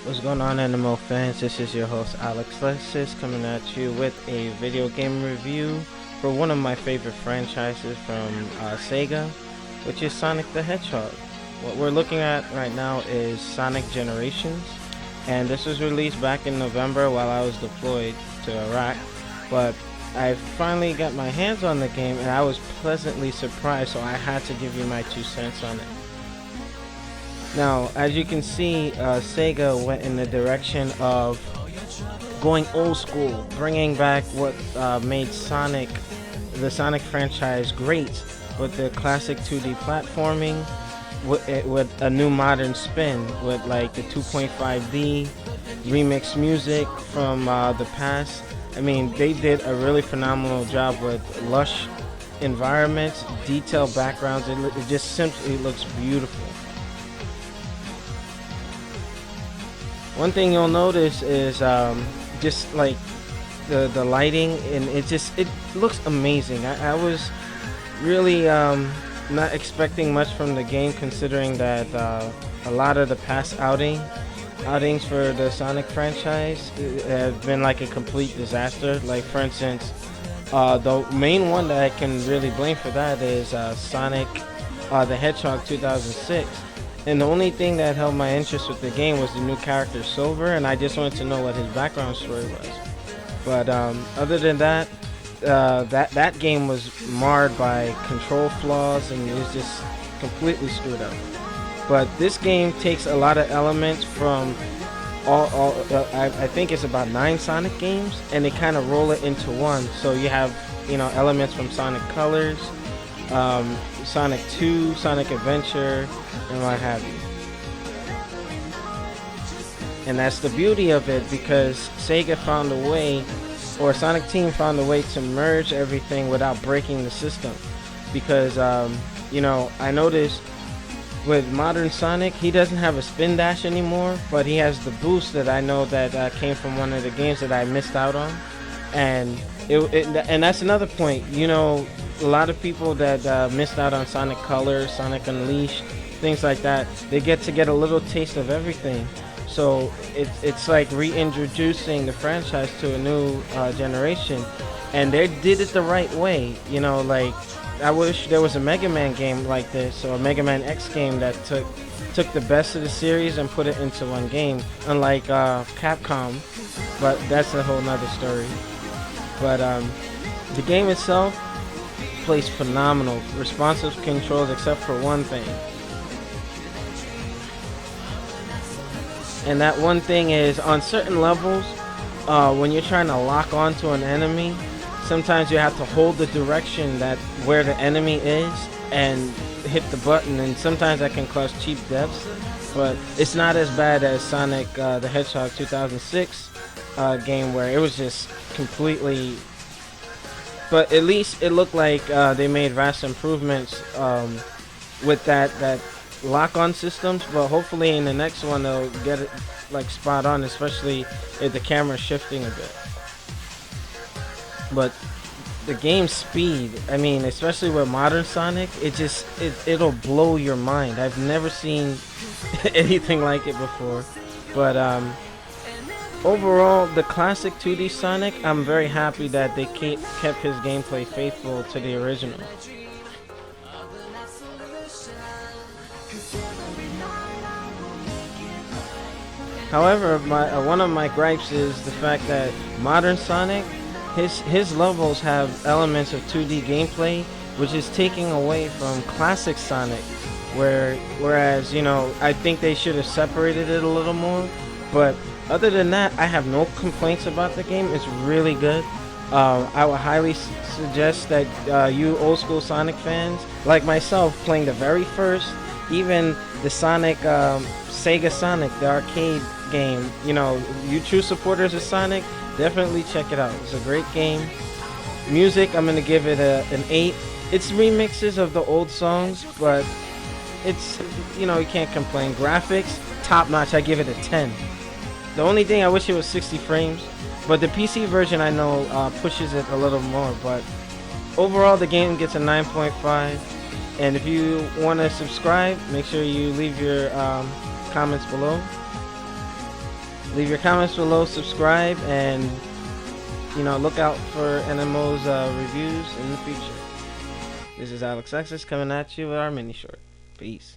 What's going on, MMO fans? This is your host Alexlexus coming at you with a video game review for one of my favorite franchises from Sega, which is Sonic the Hedgehog. What we're looking at right now is Sonic Generations, and this was released back in November while I was deployed to Iraq, but I finally got my hands on the game and I was pleasantly surprised, so I had to give you my 2 cents on it. Now, as you can see, Sega went in the direction of going old school, bringing back what made the Sonic franchise great, with the classic 2D platforming, with a new modern spin, with like the 2.5D remix music from the past. I mean, they did a really phenomenal job with lush environments, detailed backgrounds. It just simply looks beautiful. One thing you'll notice is just like the lighting, and it looks amazing. I was really not expecting much from the game, considering that a lot of the past outings for the Sonic franchise have been like a complete disaster. Like, for instance, the main one that I can really blame for that is Sonic the Hedgehog 2006. And the only thing that held my interest with the game was the new character Silver, and I just wanted to know what his background story was. But other than that, that game was marred by control flaws, and it was just completely screwed up. But this game takes a lot of elements from I think it's about 9 Sonic games, and they kind of roll it into one. So you have, elements from Sonic Colors, Sonic 2, Sonic Adventure, and what have you. And that's the beauty of it, because Sega found a way, or Sonic Team found a way to merge everything without breaking the system. Because, I noticed with modern Sonic, he doesn't have a spin dash anymore, but he has the boost that I know that came from one of the games that I missed out on. And and that's another point. A lot of people that missed out on Sonic Colors, Sonic Unleashed, things like that, they get a little taste of everything. So it's like reintroducing the franchise to a new generation, and they did it the right way. Like, I wish there was a Mega Man game like this, or a Mega Man X game that took the best of the series and put it into one game, unlike Capcom, but that's a whole nother story. But the game itself plays phenomenal. Responsive controls, except for one thing. And that one thing is, on certain levels, when you're trying to lock onto an enemy, sometimes you have to hold the direction where the enemy is and hit the button, and sometimes that can cause cheap deaths. But it's not as bad as Sonic the Hedgehog 2006 game, where it was just completely... But at least it looked like they made vast improvements with that lock-on systems. But hopefully in the next one they'll get it like spot on, especially if the camera's shifting a bit. But the game speed, I mean, especially with modern Sonic, it'll blow your mind. I've never seen anything like it before. But overall, the classic 2D Sonic, I'm very happy that they kept his gameplay faithful to the original. However, one of my gripes is the fact that modern Sonic, his levels have elements of 2D gameplay, which is taking away from classic Sonic, whereas, I think they should have separated it a little more. But other than that, I have no complaints about the game. It's really good. I would highly suggest that you old school Sonic fans, like myself, playing the very first, even the Sonic, Sega Sonic, the arcade game, you true supporters of Sonic, definitely check it out. It's a great game. Music, I'm going to give it an 8. It's remixes of the old songs, but it's, you can't complain. Graphics, top notch. I give it a 10. The only thing, I wish it was 60 frames, but the PC version I know pushes it a little more. But overall, the game gets a 9.5. And if you want to subscribe, make sure you leave your comments below. Leave your comments below, subscribe, and look out for NMO's reviews in the future. This is Alexlexus coming at you with our mini short. Peace.